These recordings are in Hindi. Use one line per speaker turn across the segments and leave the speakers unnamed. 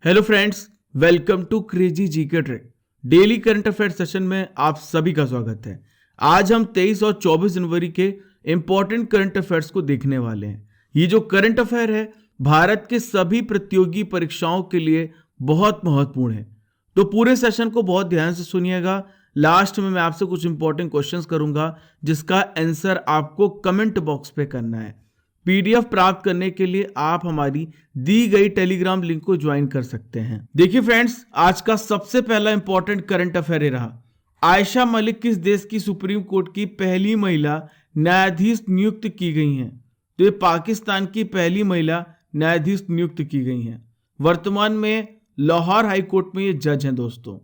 Hello friends, welcome to crazy GK track. Daily current affair session में आप सभी का स्वागत है। आज हम 23 और 24 जनवरी के इंपॉर्टेंट करंट अफेयर्स को देखने वाले हैं। ये जो करंट अफेयर है भारत के सभी प्रतियोगी परीक्षाओं के लिए बहुत महत्वपूर्ण है, तो पूरे सेशन को बहुत ध्यान से सुनिएगा। लास्ट में मैं आपसे कुछ इंपॉर्टेंट क्वेश्चंस करूंगा जिसका आंसर आपको कमेंट बॉक्स पे करना है। पीडीएफ प्राप्त करने के लिए आप हमारी दी गई टेलीग्राम लिंक को ज्वाइन कर सकते हैं। देखिए फ्रेंड्स, आज का सबसे पहला इंपॉर्टेंट करंट अफेयर रहा, आयशा मलिक किस देश की सुप्रीम कोर्ट की पहली महिला न्यायाधीश नियुक्त की गई हैं? तो ये पाकिस्तान की पहली महिला न्यायाधीश नियुक्त की गई हैं। वर्तमान में लाहौर हाई कोर्ट में ये जज हैं। दोस्तों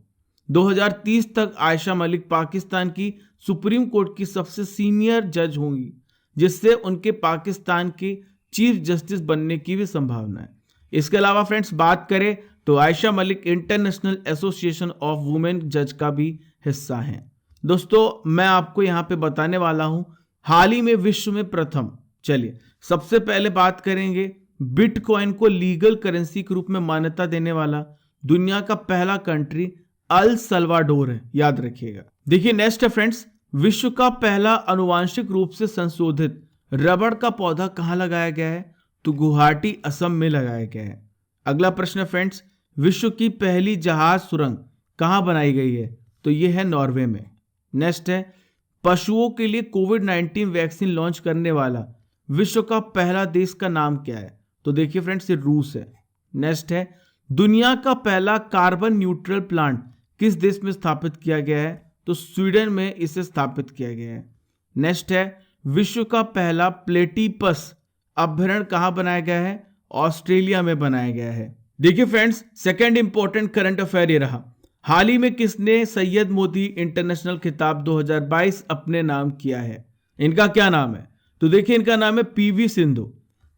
2030 तक आयशा मलिक पाकिस्तान की सुप्रीम कोर्ट की सबसे सीनियर जज होंगी, जिससे उनके पाकिस्तान के चीफ जस्टिस बनने की भी संभावना है। इसके अलावा फ्रेंड्स बात करें तो Ayesha Malik international association of women जज का भी हिस्सा हैं। दोस्तों मैं आपको यहां पे बताने वाला हूं हाल ही में विश्व में प्रथम, चलिए सबसे पहले बात करेंगे बिटकॉइन को लीगल करेंसी के रूप में मान्यता देने वाला दुनिया का पहला कंट्री अल सल्वाडोर है, याद रखिएगा। देखिए नेक्स्ट है फ्रेंड्स, विश्व का पहला आनुवांशिक रूप से संशोधित रबड़ का पौधा कहां लगाया गया है? तो गुवाहाटी असम में लगाया गया है। अगला प्रश्न है फ्रेंड्स, विश्व की पहली जहाज सुरंग कहां बनाई गई है? तो यह है नॉर्वे में। नेक्स्ट है, पशुओं के लिए कोविड-19 वैक्सीन लॉन्च करने वाला विश्व का पहला देश का नाम क्या है? तो देखिए फ्रेंड्स, ये रूस है। नेक्स्ट है, दुनिया का पहला कार्बन न्यूट्रल प्लांट किस देश में स्थापित किया गया है? तो स्वीडन में इसे स्थापित किया गया है। नेक्स्ट है, विश्व का पहला प्लेटिपस अभ्यारण्य कहां बनाया गया है? ऑस्ट्रेलिया में बनाया गया है। देखिए friends, second important current affair ये रहा, हाल ही में किसने सैयद मोदी इंटरनेशनल खिताब 2022 अपने नाम किया है? इनका क्या नाम है? तो देखिए इनका नाम है पीवी सिंधु।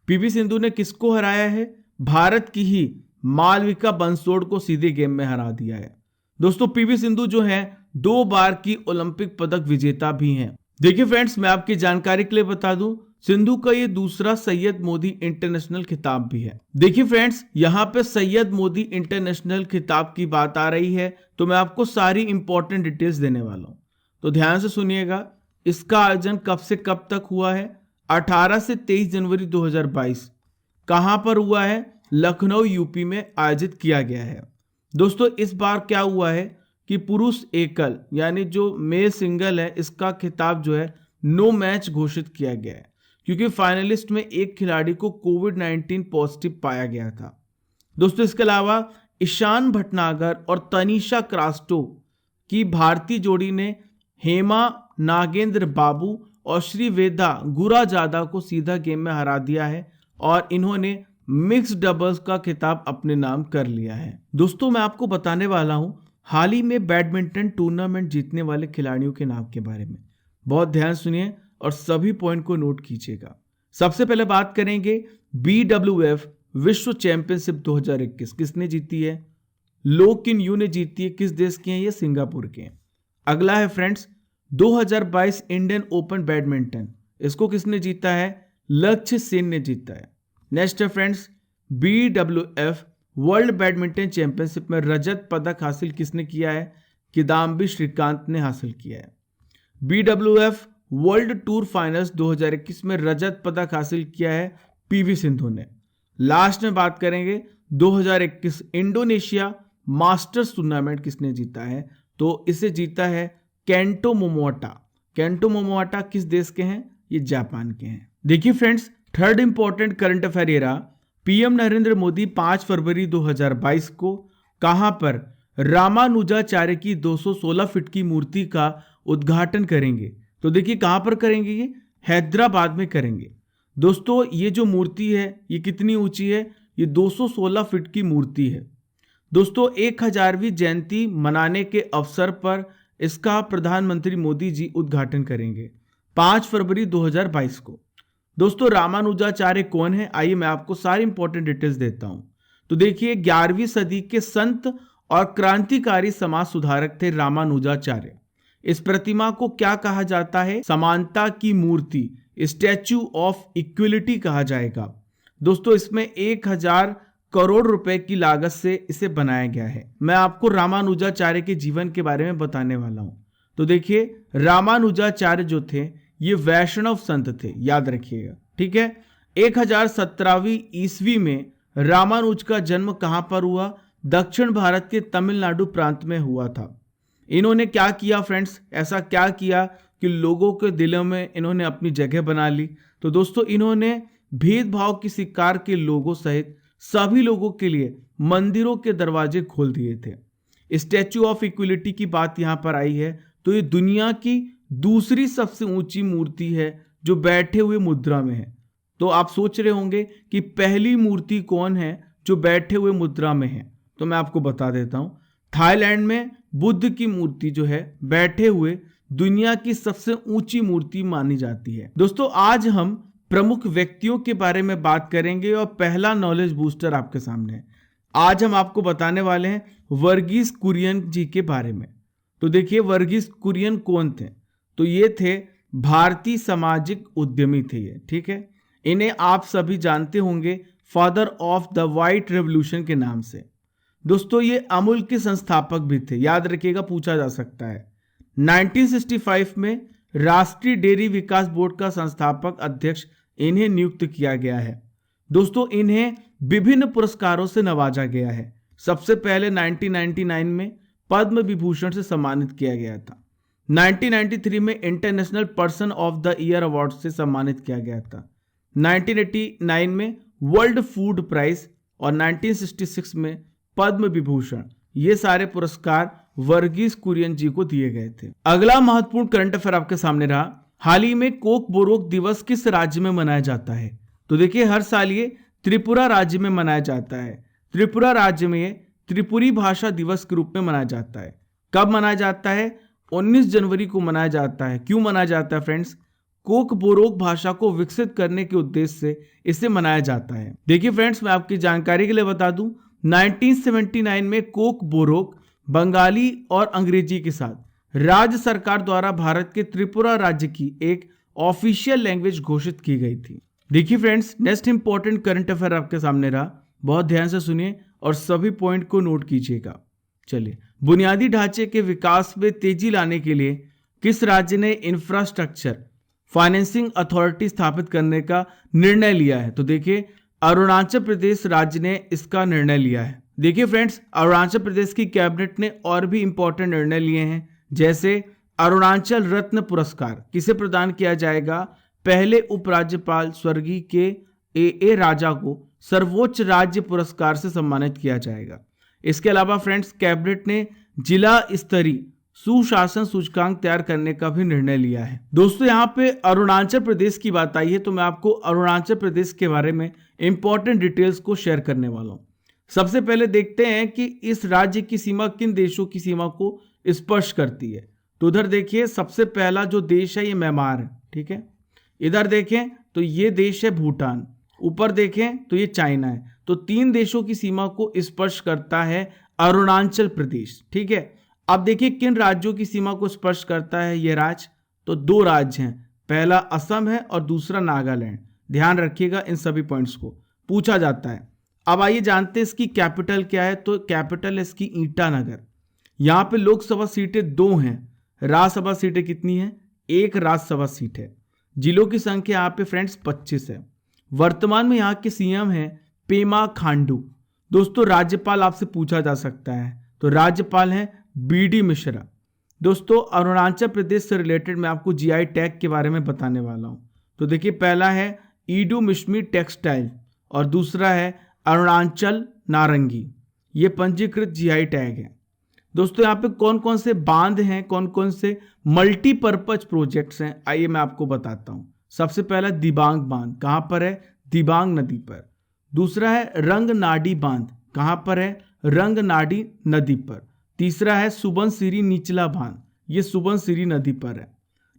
पीवी सिंधु ने किसको हराया है? भारत की ही मालविका बंसोड़ को सीधे गेम में हरा दिया है। दोस्तों पीवी सिंधु जो है 2 बार की ओलंपिक पदक विजेता भी हैं। देखिए फ्रेंड्स, मैं आपकी जानकारी के लिए बता दूं, सिंधु का ये दूसरा सैयद मोदी इंटरनेशनल खिताब भी है। देखिए फ्रेंड्स, यहाँ पे सैयद मोदी इंटरनेशनल खिताब की बात आ रही है तो मैं आपको सारी इंपॉर्टेंट डिटेल्स देने वाला हूं, तो ध्यान से सुनिएगा। इसका आयोजन कब से कब तक हुआ है? 18 से 23 जनवरी 2022। कहां पर हुआ है? लखनऊ यूपी में आयोजित किया गया है। दोस्तों इस बार क्या हुआ है कि पुरुष एकल यानी जो मेल सिंगल है, इसका खिताब जो है नो मैच घोषित किया गया है, क्योंकि फाइनलिस्ट में एक खिलाड़ी को कोविड-19 पॉजिटिव पाया गया था। दोस्तों इसके अलावा ईशान भटनागर और तनीषा क्रास्टो की भारतीय जोड़ी ने हेमा नागेंद्र बाबू और श्रीवेदा गुराजादा को सीधा गेम में हरा दिया है और इन्होंने मिक्स डबल्स का खिताब अपने नाम कर लिया है। दोस्तों मैं आपको बताने वाला हूं हाल ही में बैडमिंटन टूर्नामेंट जीतने वाले खिलाड़ियों के नाम के बारे में। बहुत ध्यान सुनिए और सभी पॉइंट को नोट कीजिएगा। सबसे पहले बात करेंगे BWF विश्व चैंपियनशिप 2021 किसने जीती है? लो किन यू ने जीती है। किस देश के हैं ये? सिंगापुर के हैं। अगला है फ्रेंड्स 2022 इंडियन ओपन बैडमिंटन, इसको किसने जीता है? लक्ष्य सेन ने जीता है। नेक्स्ट है friends BWF world badminton championship में रजत पदक हासिल किसने किया है? किदाम्बी श्रीकांत ने हासिल किया है। BWF वर्ल्ड टूर फाइनल्स 2021 में रजत पदक हासिल किया है पीवी सिंधु ने। लास्ट में बात करेंगे 2021 इंडोनेशिया मास्टर्स टूर्नामेंट किसने जीता है? तो इसे जीता है केंटो मोमोटा। केंटो मोमोटा किस देश के हैं? ये जापान के हैं। देखिए friends, third important current affair ये रहा, पीएम नरेंद्र मोदी 5 फरवरी 2022 को कहां पर रामानुजाचार्य की 216 फीट की मूर्ति का उद्घाटन करेंगे? तो देखिए कहां पर करेंगे? ये हैदराबाद में करेंगे। दोस्तों ये जो मूर्ति है ये कितनी ऊंची है? ये 216 फीट की मूर्ति है। दोस्तों 1000वीं जयंती मनाने के अवसर पर इसका प्रधानमंत्री मोदी जी उद्घाटन करेंगे 5 फरवरी 2022 को। दोस्तों रामानुजाचार्य कौन है? आइए मैं आपको सारी इंपॉर्टेंट डिटेल्स देता हूं। तो देखिए 11वीं सदी के संत और क्रांतिकारी समाज सुधारक थे रामानुजाचार्य। इस प्रतिमा को क्या कहा जाता है? समानता की मूर्ति, स्टैच्यू ऑफ इक्वलिटी कहा जाएगा। दोस्तों इसमें 1000 करोड़ रुपए की लागत से इसे बनाया गया है। मैं आपको रामानुजाचार्य के जीवन के बारे में बताने वाला हूं। तो देखिए, रामानुजाचार्य जो थे ये वैष्णव संत थे, याद रखिएगा, ठीक है। 1017वीं ईस्वी में रामानुज का जन्म कहां पर हुआ? दक्षिण भारत के तमिलनाडु प्रांत में हुआ था। इन्होंने क्या किया फ्रेंड्स? ऐसा क्या किया कि लोगों के दिलों में इन्होंने अपनी जगह बना ली? तो दोस्तों, इन्होंने भेदभाव की शिकार के लोगों सहित सभी लोगों के लिए मंदिरों के दरवाजे खोल दिए थे। स्टैच्यू ऑफ इक्वलिटी की बात यहां पर आई है, तो ये दुनिया की दूसरी सबसे ऊंची मूर्ति है जो बैठे हुए मुद्रा में है। तो आप सोच रहे होंगे कि पहली मूर्ति कौन है जो बैठे हुए मुद्रा में है? तो मैं आपको बता देता हूं, थाईलैंड में बुद्ध की मूर्ति जो है बैठे हुए दुनिया की सबसे ऊंची मूर्ति मानी जाती है। दोस्तों, आज हम प्रमुख व्यक्तियों के बारे में बात करेंगे और पहला नॉलेज बूस्टर आपके सामने है। आज हम आपको बताने वाले हैं वर्गीस कुरियन जी के बारे में। तो देखिए, वर्गीस कुरियन कौन थे? तो ये थे भारतीय सामाजिक उद्यमी थे ये, ठीक है। इन्हें आप सभी जानते होंगे father of the white revolution के नाम से। दोस्तों, ये अमूल के संस्थापक भी थे, याद रखिएगा, पूछा जा सकता है। 1965 में राष्ट्रीय डेयरी विकास बोर्ड का संस्थापक अध्यक्ष इन्हें नियुक्त किया गया है। दोस्तों, इन्हें विभिन्न पुरस्कारों से नवाजा गया है। सबसे पहले 1999 में पद्म विभूषण से सम्मानित किया गया था। 1993 में international person of the year award से सम्मानित किया गया था। 1989 में वर्ल्ड फूड प्राइज और 1966 में पद्म विभूषण, ये सारे पुरस्कार वर्गीस कुरियन जी को दिए गए थे। अगला महत्वपूर्ण करंट अफेयर आपके सामने रहा। हाल ही में कोक बोरोक दिवस किस राज्य में मनाया जाता है? तो देखिए, हर साल ये त्रिपुरा राज्य में मनाया जाता है। त्रिपुरा राज्य में ये त्रिपुरी भाषा दिवस के रूप में मनाया जाता है। कब मनाया जाता है? 19 जनवरी को मनाया जाता है। क्यों मनाया जाता है फ्रेंड्स? कोक बोरोक भाषा को विकसित करने के उद्देश्य से इसे मनाया जाता है। देखिए फ्रेंड्स, मैं आपकी जानकारी के लिए बता दूं, 1979 में कोक बोरोक बंगाली और अंग्रेजी के साथ राज्य सरकार द्वारा भारत के त्रिपुरा राज्य की एक ऑफिशियल लैंग्वेज घोषित की गई थी। देखिए friends, next important current affair आपके सामने रहा। बहुत ध्यान से सुनिए और सभी पॉइंट को नोट कीजिएगा। चलिए, बुनियादी ढांचे के विकास में तेजी लाने के लिए किस राज्य ने इंफ्रास्ट्रक्चर फाइनेंसिंग अथॉरिटी स्थापित करने का निर्णय लिया है? तो देखिए, अरुणाचल प्रदेश राज्य ने इसका निर्णय लिया है। देखिए फ्रेंड्स, अरुणाचल प्रदेश की कैबिनेट ने और भी इंपॉर्टेंट निर्णय लिए हैं, जैसे अरुणाचल रत्न पुरस्कार किसे प्रदान किया जाएगा? पहले उपराज्यपाल स्वर्गीय के ए राजा को सर्वोच्च राज्य पुरस्कार से सम्मानित किया जाएगा। इसके अलावा फ्रेंड्स, कैबिनेट ने जिला स्तरीय सुशासन सूचकांक तैयार करने का भी निर्णय लिया है। दोस्तों, यहाँ पे अरुणाचल प्रदेश की बात आई है, तो मैं आपको अरुणाचल प्रदेश के बारे में इंपॉर्टेंट डिटेल्स को शेयर करने वाला हूँ। सबसे पहले देखते हैं कि इस राज्य की सीमा किन देशों की सीमा को स्पर्श करती है। तो उधर देखिए, सबसे पहला जो देश है ये म्यांमार है, ठीक है। इधर देखें तो ये देश है भूटान, ऊपर देखें तो ये चाइना है। तो 3 देशों की सीमा को स्पर्श करता है अरुणाचल प्रदेश, ठीक है। अब देखिए किन राज्यों की सीमा को स्पर्श करता है ये राज्य। तो 2 राज्य हैं, पहला असम है और दूसरा नागालैंड। ध्यान रखिएगा, इन सभी पॉइंट्स को पूछा जाता है। अब आइए जानते हैं इसकी कैपिटल क्या है। तो कैपिटल है इसकी ईटानगर। यहाँ पे लोकसभा सीटें 2 हैं, राज्यसभा सीटें कितनी हैं? 1 राज्यसभा सीट है। जिलों की संख्या यहाँ पे फ्रेंड्स 25 है। वर्तमान में यहाँ के सीएम हैं पेमा खांडू। दोस्तों, राज्यपाल आपसे पूछा जा सकता है, तो राज्यपाल हैं बीडी मिश्रा। दोस्तों, अरुणाचल प्रदेश से रिलेटेड मैं आपको जीआई टैग के बारे में बताने वाला हूँ। तो देखिए, पहला है ईडू मिश्मी टेक्सटाइल और दूसरा है अरुणाचल नारंगी। ये पंजीकृत जीआई टैग है। दोस्तों, यहाँ पे कौन कौन से बांध हैं, कौन कौन से मल्टीपर्पज प्रोजेक्ट्स हैं, आइए मैं आपको बताता हूँ। सबसे पहला दिबांग बांध, कहाँ पर है? दिबांग नदी पर। दूसरा है रंगनाडी बांध, कहाँ पर है? रंगनाडी नदी पर। तीसरा है सुबनसिरी निचला बांध, ये सुबनसिरी नदी पर है।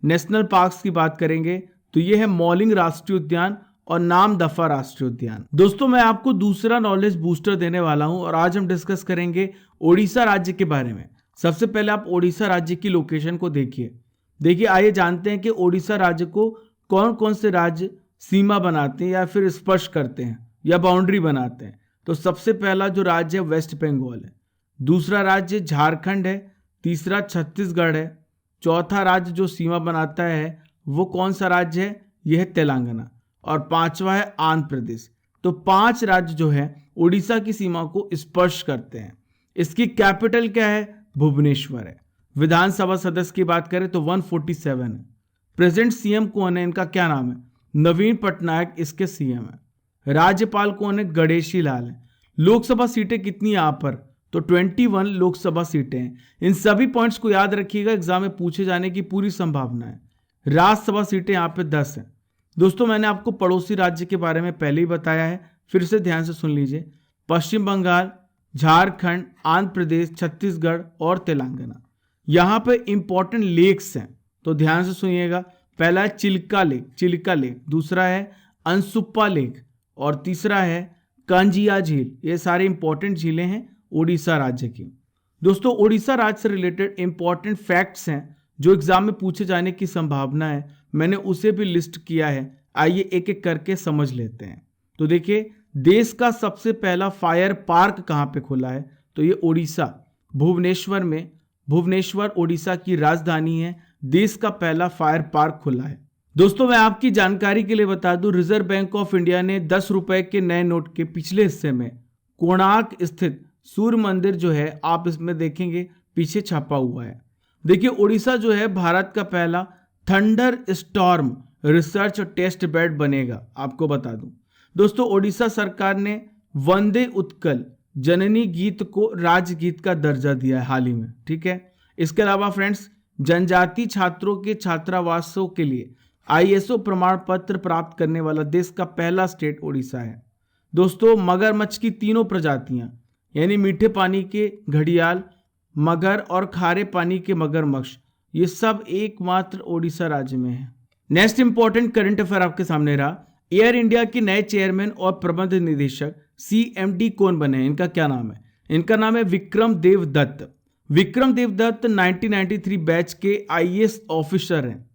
नेशनल पार्क्स की बात करेंगे तो ये है मौलिंग राष्ट्रीय उद्यान और नामदफा राष्ट्रीय उद्यान। दोस्तों, मैं आपको दूसरा नॉलेज बूस्टर देने वाला हूं और आज हम डिस्कस करेंगे ओडिशा राज्य के बारे में। सबसे पहले आप ओडिशा राज्य की लोकेशन को देखिए, आइए जानते हैं कि ओडिशा राज्य को कौन कौन से राज्य सीमा बनाते हैं या फिर स्पर्श करते हैं या बाउंड्री बनाते हैं। तो सबसे पहला जो राज्य है वेस्ट बंगाल है, दूसरा राज्य झारखंड है, तीसरा छत्तीसगढ़ है, चौथा राज्य जो सीमा बनाता है वो कौन सा राज्य है, यह है तेलंगाना, और पांचवा है आंध्र प्रदेश। तो 5 राज्य जो है उड़ीसा की सीमा को स्पर्श करते हैं। इसकी कैपिटल क्या है, भुवनेश्वर है। विधानसभा सदस्य की बात करें तो 147 है। प्रेजेंट सीएम कौन है, इनका क्या नाम है, नवीन पटनायक इसके सीएम है। राज्यपाल कौन है, गणेशी लाल है। लोकसभा सीटें कितनी यहां पर, तो 21 लोकसभा सीटें हैं। इन सभी पॉइंट्स को याद रखिएगा, एग्जाम में पूछे जाने की पूरी संभावना है। राज्यसभा सीटें यहां पे 10 हैं। दोस्तों मैंने आपको पड़ोसी राज्य के बारे में पहले ही बताया है, फिर से ध्यान से सुन लीजिए। पश्चिम बंगाल, झारखंड, आंध्र प्रदेश, छत्तीसगढ़ और तेलंगाना। यहां पे इंपॉर्टेंट लेक्स हैं, तो ध्यान से सुनिएगा। पहला है चिल्का लेक, दूसरा है अनसुप्पा लेक, और तीसरा है कंजिया झील। ये सारे इंपॉर्टेंट झीलें हैं उड़ीसा राज्य की। दोस्तों उड़ीसा राज्य से रिलेटेड इंपॉर्टेंट फैक्ट्स हैं जो एग्जाम में पूछे जाने की संभावना है, मैंने उसे भी लिस्ट किया है। आइए एक एक करके समझ लेते हैं। तो देखिए, देश का सबसे पहला फायर पार्क कहां पे खुला है, तो ये उड़ीसा भुवनेश्वर में। भुवनेश्वर उड़ीसा की राजधानी है। देश का पहला फायर पार्क खुला है। दोस्तों मैं आपकी जानकारी के लिए बता दूं, रिजर्व बैंक ऑफ इंडिया ने 10 रुपए के नए नोट के पिछले हिस्से में कोणार्क स्थित सूर्य मंदिर जो है, आप इसमें देखेंगे पीछे छपा हुआ है। देखिए उड़ीसा जो है भारत का पहला थंडर स्टॉर्म रिसर्च और टेस्ट बेड बनेगा, आपको बता दूं। दोस्तों उड़ीसा सरकार ने वंदे उत्कल जननी गीत को राज्य गीत का दर्जा दिया है हाल ही में, ठीक है। इसके अलावा फ्रेंड्स, जनजाति छात्रों के छात्रावासों के लिए आईएसओ प्रमाण पत्र प्राप्त करने वाला देश का पहला स्टेट उड़ीसा है। दोस्तों मगरमच्छ की तीनों प्रजातियां, यानी मीठे पानी के घड़ियाल, मगर और खारे पानी के मगरमच्छ, ये सब एकमात्र उड़ीसा राज्य में है। नेक्स्ट इंपॉर्टेंट करंट अफेयर आपके सामने रहा। एयर इंडिया के नए चेयरमैन और प्रबंध निदेशक CMD कौन बने हैं, इनका क्या नाम है, इनका नाम है विक्रम देवदत्त। विक्रम देवदत्त 1993 बैच के IAS ऑफिसर हैं।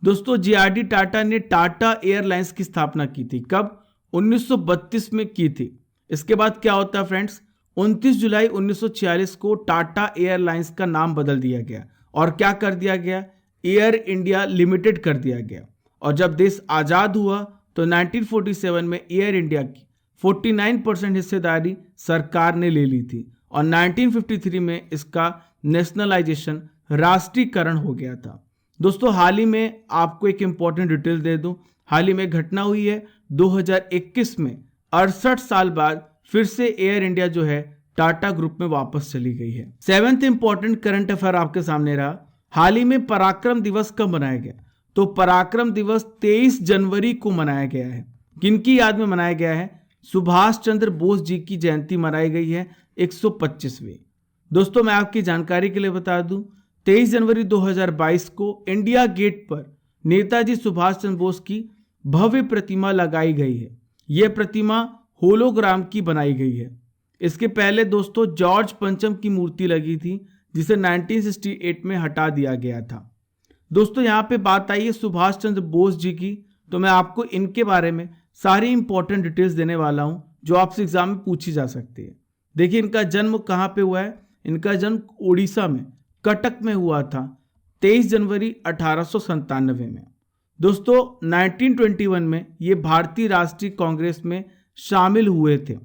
दोस्तों JRD टाटा ने टाटा एयरलाइंस की स्थापना की थी, कब, 1932 में की थी। इसके बाद क्या होता है फ्रेंड्स, 29 जुलाई 1946 को टाटा एयरलाइंस का नाम बदल दिया गया और क्या कर दिया गया, एयर इंडिया लिमिटेड कर दिया गया। और जब देश आजाद हुआ तो 1947 में एयर इंडिया की 49% हिस्सेदारी सरकार ने ले ली थी और 1953 में इसका नेशनलाइजेशन, राष्ट्रीयकरण हो गया था। दोस्तों हाल ही में आपको एक इंपॉर्टेंट डिटेल दे दूं, हाल ही में घटना हुई है 2021 में, 68 साल बाद फिर से एयर इंडिया जो है टाटा ग्रुप में वापस चली गई है। 7th इंपॉर्टेंट करंट अफेयर आपके सामने रहा। हाल ही में पराक्रम दिवस कब मनाया गया, तो पराक्रम दिवस 23 जनवरी को मनाया गया है। किनकी याद में मनाया गया है, सुभाष चंद्र बोस जी की जयंती मनाई गई है 125वीं। दोस्तों मैं आपकी जानकारी के लिए बता दूं, 23 जनवरी 2022 को इंडिया गेट पर नेताजी सुभाष चंद्र बोस की भव्य प्रतिमा लगाई गई है। यह प्रतिमा होलोग्राम की बनाई गई है। इसके पहले दोस्तों जॉर्ज पंचम की मूर्ति लगी थी, जिसे 1968 में हटा दिया गया था। दोस्तों यहाँ पे बात आई है सुभाष चंद्र बोस जी की, तो मैं आपको इनके बारे में सारी इंपॉर्टेंट डिटेल्स देने वाला हूं जो आपसे एग्जाम में पूछी जा सकती है। देखिए इनका जन्म कहाँ पे हुआ है, इनका जन्म उड़ीसा में कटक में हुआ था 23 जनवरी 1897 में। दोस्तों 1921 में ये भारतीय राष्ट्रीय कांग्रेस में शामिल हुए थे।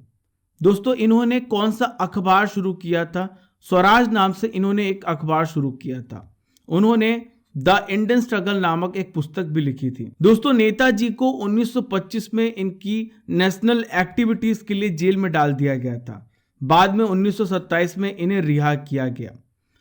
दोस्तों इन्होंने कौन सा अखबार शुरू किया था, स्वराज नाम से इन्होंने एक अखबार शुरू किया था। उन्होंने द इंडियन स्ट्रगल नामक एक पुस्तक भी लिखी थी। दोस्तों नेताजी को 1925 में इनकी नेशनल एक्टिविटीज के लिए जेल में डाल दिया गया था। बाद में 1927 में इन्हें रिहा किया गया।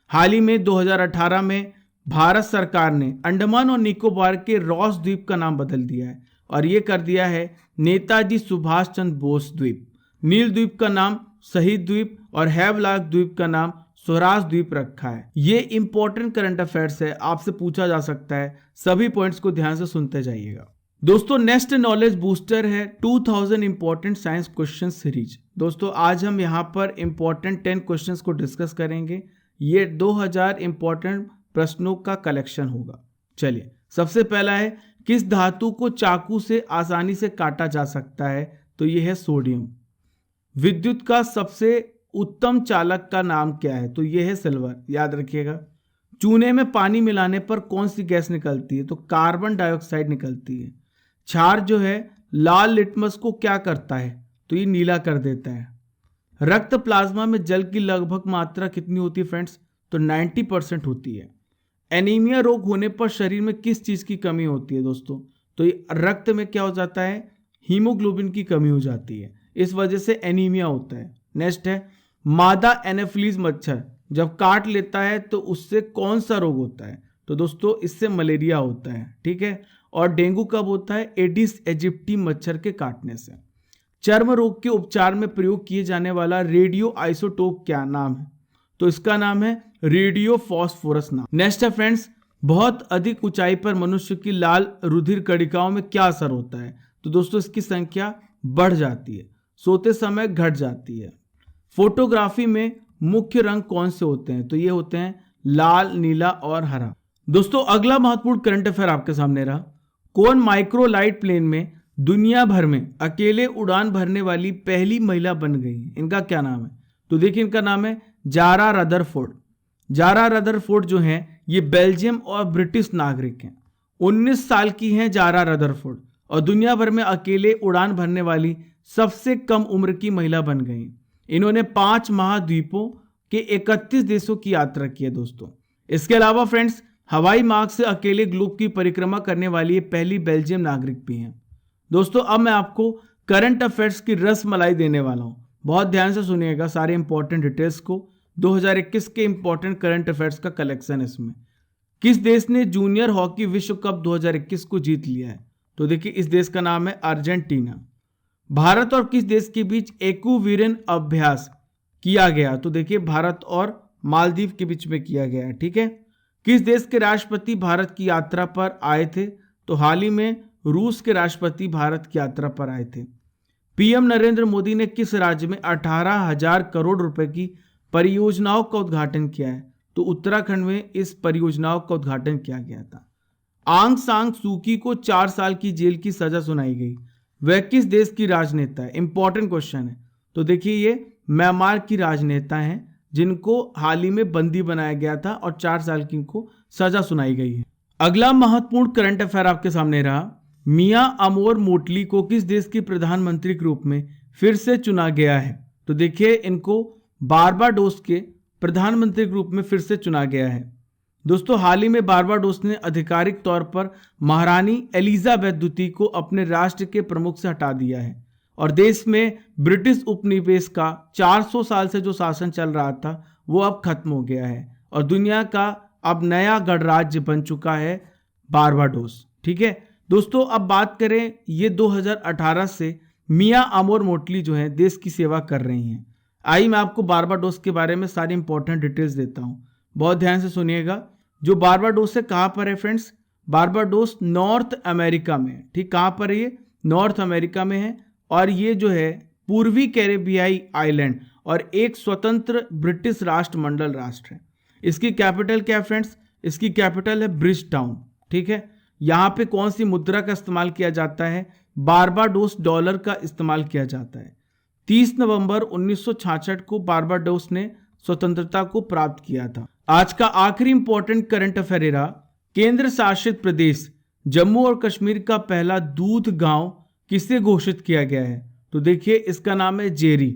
हाल ही में 2018 में भारत सरकार ने अंडमान और निकोबार के रॉस द्वीप का नाम बदल दिया है और ये कर दिया है नेताजी सुभाष चंद्र बोस द्वीप। नील द्वीप का नाम शहीद द्वीप और हैवलॉक द्वीप का नाम स्वराज द्वीप रखा है। ये इंपॉर्टेंट करंट अफेयर्स है, आपसे पूछा जा सकता है, सभी पॉइंट्स को ध्यान से सुनते जाइएगा। दोस्तों नेक्स्ट नॉलेज बूस्टर है 2000 इंपॉर्टेंट साइंस क्वेश्चन सीरीज। दोस्तों आज हम यहाँ पर इंपॉर्टेंट 10 क्वेश्चंस को डिस्कस करेंगे। ये 2000 इंपॉर्टेंट प्रश्नों का कलेक्शन होगा। चलिए सबसे पहला है, किस धातु को चाकू से आसानी से काटा जा सकता है, तो यह है सोडियम। विद्युत का सबसे उत्तम चालक का नाम क्या है? तो यह है सिल्वर, याद रखिएगा। चूने में पानी मिलाने पर कौन सी गैस निकलती है? तो कार्बन डाइऑक्साइड निकलती है। क्षार जो है लाल लिटमस को क्या करता है? तो ये नीला कर देता है। रक्त प्लाज्मा में जल की लगभग मात्रा कितनी होती है फ्रेंड्स? तो 90% होती है। एनीमिया रोग होने पर शरीर में किस चीज की कमी होती है दोस्तों? तो ये रक्त में क्या हो जाता है? हीमोग्लोबिन की कमी हो जाती है, इस वजह से एनीमिया होता है। नेक्स्ट है, मादा एनाफिलीज मच्छर जब काट लेता है तो उससे कौन सा रोग होता है? तो दोस्तों इससे मलेरिया होता है, ठीक है। और डेंगू कब होता है? एडिस एजिप्टी मच्छर के काटने से। चर्म रोग के उपचार में प्रयोग किए जाने वाला रेडियो आइसोटोप क्या नाम है? तो इसका नाम है रेडियो फॉस्फोरस नाम। नेक्स्ट है फ्रेंड्स, बहुत अधिक ऊंचाई पर मनुष्य की लाल रुधिर कणिकाओं में क्या असर होता है? तो दोस्तों इसकी संख्या बढ़ जाती है, सोते समय घट जाती है। फोटोग्राफी में मुख्य रंग कौन से होते हैं? तो ये होते हैं लाल, नीला और हरा। दोस्तों अगला महत्वपूर्ण करंट अफेयर आपके सामने रहा। कौन माइक्रोलाइट प्लेन में दुनिया भर में अकेले उड़ान भरने वाली पहली महिला बन गई? इनका क्या नाम है? तो देखिए इनका नाम है जारा रदरफोर्ड। जारा रदरफोर्ड जो हैं ये बेल्जियम और ब्रिटिश नागरिक हैं। 19 साल की हैं जारा रदरफोर्ड और दुनिया भर में अकेले उड़ान भरने वाली सबसे कम उम्र की महिला बन गई। इन्होंने 5 महाद्वीपों के 31 देशों की यात्रा की है दोस्तों। इसके अलावा फ्रेंड्स हवाई मार्ग से अकेले ग्लोब की परिक्रमा करने वाली ये पहली बेल्जियम नागरिक भी हैं। दोस्तों अब मैं आपको करंट अफेयर्स की रसमलाई देने वाला हूं, बहुत ध्यान से सुनिएगा सारे इंपॉर्टेंट डिटेल्स को। 2021 के इंपॉर्टेंट करंट अफेयर्स का कलेक्शन इसमें। किस देश ने जूनियर हॉकी विश्व कप 2021 को जीत लिया है? तो देखिए इस देश का नाम है अर्जेंटीना। भारत और किस देश के बीच एक्विरियन अभ्यास किया गया? तो देखिए भारत और मालदीव के बीच में किया गया है, ठीक है। किस देश के राष्ट्रपति भारत की यात्रा पर आए थे? तो हाल ही में रूस के राष्ट्रपति भारत की यात्रा पर आए थे। पीएम नरेंद्र मोदी ने किस राज्य में 18,000 करोड़ रुपए की परियोजनाओं का उद्घाटन किया है? तो उत्तराखंड में इस परियोजनाओं का उद्घाटन किया गया था। आंग सान सूकी को 4 साल की जेल की सजा सुनाई गई। वह किस देश की राजनेता है? इंपॉर्टेंट क्वेश्चन है। तो देखिए ये म्यांमार की राजनेता हैं जिनको हाल ही में बंदी बनाया गया था और 4 साल की इनको सजा सुनाई गई है। अगला महत्वपूर्ण करंट अफेयर आपके सामने रहा। मियां अमोर मोटली को किस देश की प्रधानमंत्री के रूप में फिर से चुना गया है? तो देखिए इनको बारबाडोस के प्रधानमंत्री के रूप में फिर से चुना गया है। दोस्तों हाल ही में बारबाडोस ने आधिकारिक तौर पर महारानी एलिजाबेथ द्वितीय को अपने राष्ट्र के प्रमुख से हटा दिया है और देश में ब्रिटिश उपनिवेश का 400 साल से जो शासन चल रहा था वो अब खत्म हो गया है और दुनिया का अब नया गणराज्य बन चुका है बारबाडोस, ठीक है। दोस्तों अब बात करें, ये 2018 से मियां अमोर मोटली जो है देश की सेवा कर रही हैं। आइए मैं आपको बारबाडोस के बारे में सारी इंपॉर्टेंट डिटेल्स देता हूं, बहुत ध्यान से सुनिएगा। जो बारबाडोस है कहां पर है फ्रेंड्स? बारबाडोस नॉर्थ अमेरिका में है, ठीक। कहां पर है ये? नॉर्थ अमेरिका में है और ये जो है पूर्वी कैरेबियाई आइलैंड और एक स्वतंत्र ब्रिटिश राष्ट्रमंडल राष्ट्र है। इसकी कैपिटल क्या है फ्रेंड्स? इसकी कैपिटल है ब्रिज टाउन, ठीक है। यहाँ पे कौन सी मुद्रा का इस्तेमाल किया जाता है? बारबाडोस डॉलर का इस्तेमाल किया जाता है। 30 नवंबर 1966 को बारबाडोस ने स्वतंत्रता को प्राप्त किया था। आज का आखिरी इंपॉर्टेंट करंट अफेयर रहा। केंद्र शासित प्रदेश जम्मू और कश्मीर का पहला दूध गांव किसे घोषित किया गया है? तो देखिए इसका नाम है जेरी।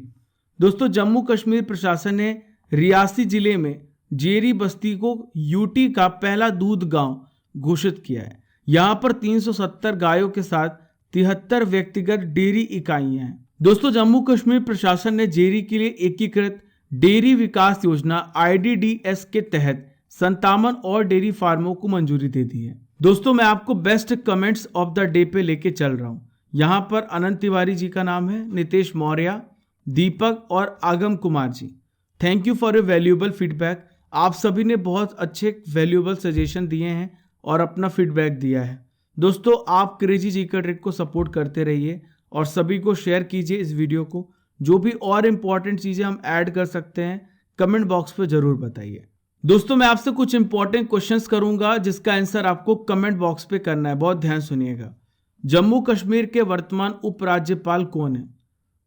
दोस्तों जम्मू कश्मीर प्रशासन ने रियासी जिले में जेरी बस्ती को यूटी का पहला दूध गांव घोषित किया है। यहां पर 370 गायों के साथ 73 व्यक्तिगत डेयरी इकाइयां हैं। दोस्तों जम्मू कश्मीर प्रशासन ने जेरी के लिए एकीकृत डेयरी विकास योजना IDDS के तहत 57 और डेयरी फार्मों को मंजूरी दे दी है। दोस्तों मैं आपको best comments of the day पे लेके चल रहा हूं। यहां पर अनंत तिवारी जी का नाम है, नितेश मौर्य, दीपक और Agam Kumar ji. Thank you for your valuable feedback. आप सभी ने बहुत अच्छे वैल्यूएबल सजेशन दिए हैं और अपना फीडबैक दिया है। दोस्तों आप क्रेजी जीके ट्रिक को सपोर्ट करते रहिए और सभी को शेयर कीजिए इस वीडियो को। जो भी और इंपॉर्टेंट चीजें हम ऐड कर सकते हैं कमेंट बॉक्स पे जरूर बताइए। दोस्तों मैं आपसे कुछ इंपॉर्टेंट क्वेश्चंस करूंगा जिसका आंसर आपको कमेंट बॉक्स पे करना है, बहुत ध्यान सुनिएगा। जम्मू कश्मीर के वर्तमान उपराज्यपाल कौन है?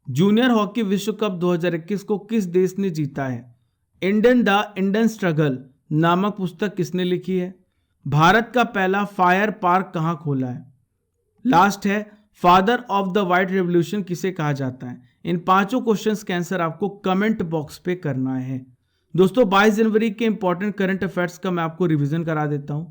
जूनियर हॉकी विश्व कप 2021 को किस देश ने जीता है? इंडियन स्ट्रगल नामक पुस्तक किसने लिखी है? भारत का पहला फायर पार्क कहां खोला है? लास्ट है, father of the white revolution किसे कहा जाता है? इन पांचों क्वेश्चंस के आंसर आपको कमेंट बॉक्स पे करना है। दोस्तों 22 जनवरी के इंपॉर्टेंट करंट अफेयर्स का मैं आपको रिवीजन करा देता हूं।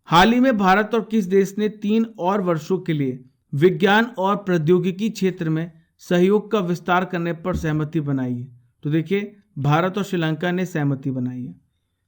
हाल ही में भारत और किस देश ने 3 और वर्षों के लिए विज्ञान और प्रौद्योगिकी क्षेत्र में सहयोग का विस्तार करने पर सहमति बनाई है? तो देखिए, भारत और श्रीलंका ने सहमति बनाई है।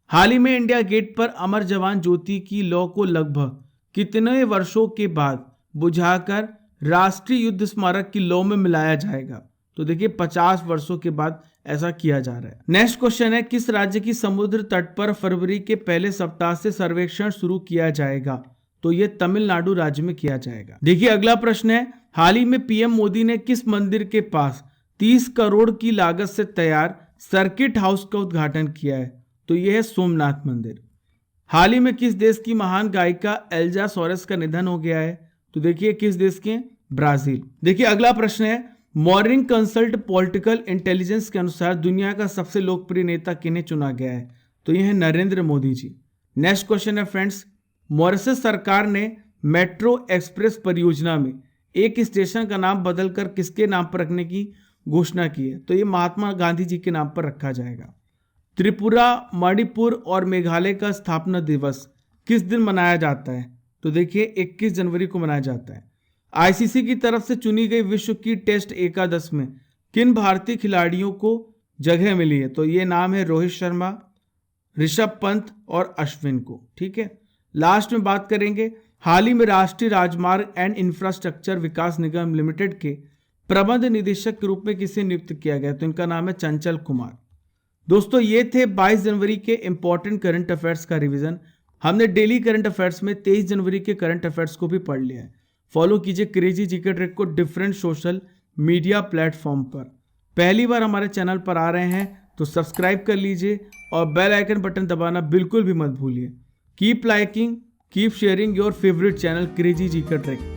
हाल ही में इंडिया गेट पर अमर जवान ज्योति की लौ को लगभग कितने वर्षों के बाद बुझाकर राष्ट्रीय युद्ध स्मारक की लौ में मिलाया जाएगा? तो देखिए 50 वर्षों के बाद ऐसा किया जा रहा है। नेक्स्ट क्वेश्चन है, किस राज्य की समुद्र तट पर फरवरी के पहले सप्ताह से सर्वेक्षण शुरू किया जाएगा? तो ये तमिलनाडु राज्य में किया जाएगा। देखिए अगला प्रश्न है, हाल ही में पीएम मोदी ने किस मंदिर के पास 30 करोड़ की लागत से तैयार सर्किट हाउस का उद्घाटन किया है? तो यह है सोमनाथ मंदिर। हाल ही में किस देश की महान गायिका एल्जा सोरेस का निधन हो गया है? तो देखिए किस देश के? ब्राजील। देखिए अगला प्रश्न है, मॉर्निंग कंसल्ट पॉलिटिकल इंटेलिजेंस के अनुसार दुनिया का सबसे लोकप्रिय नेता किन्हें चुना गया है? तो यह है नरेंद्र मोदी जी। नेक्स्ट क्वेश्चन है फ्रेंड्स, मॉरिशस सरकार ने मेट्रो एक्सप्रेस परियोजना में एक स्टेशन का नाम बदलकर किसके नाम पर रखने की घोषणा की है? तो यह महात्मा गांधी जी के नाम पर रखा जाएगा। त्रिपुरा, मणिपुर और मेघालय का स्थापना दिवस किस दिन मनाया जाता है? तो देखिए 21 जनवरी को मनाया जाता है। आईसीसी की तरफ से चुनी गई विश्व की टेस्ट एकादश में किन भारतीय खिलाड़ियों को जगह मिली है? तो ये नाम है रोहित शर्मा, ऋषभ पंत और अश्विन को। ठीक है, लास्ट में बात करेंगे, हाल ही में राष्ट्रीय राजमार्ग and infrastructure Vikas Nigam limited के प्रबंध निदेशक के रूप में किसे नियुक्त किया गया? तो इनका नाम है चंचल कुमार। दोस्तों ये थे 22 जनवरी के इंपॉर्टेंट करंट अफेयर्स का रिवीजन। हमने डेली करंट अफेयर्स में 23 जनवरी के करंट अफेयर्स को भी पढ़ लिया है। फॉलो कीजिए क्रेजी जीके ट्रिक को डिफरेंट सोशल मीडिया प्लेटफॉर्म पर। पहली बार हमारे चैनल पर आ रहे हैं तो सब्सक्राइब कर लीजिए और बेल आइकन बटन दबाना बिल्कुल भी मत भूलिए। Keep liking, keep sharing your favourite channel crazy GK trick.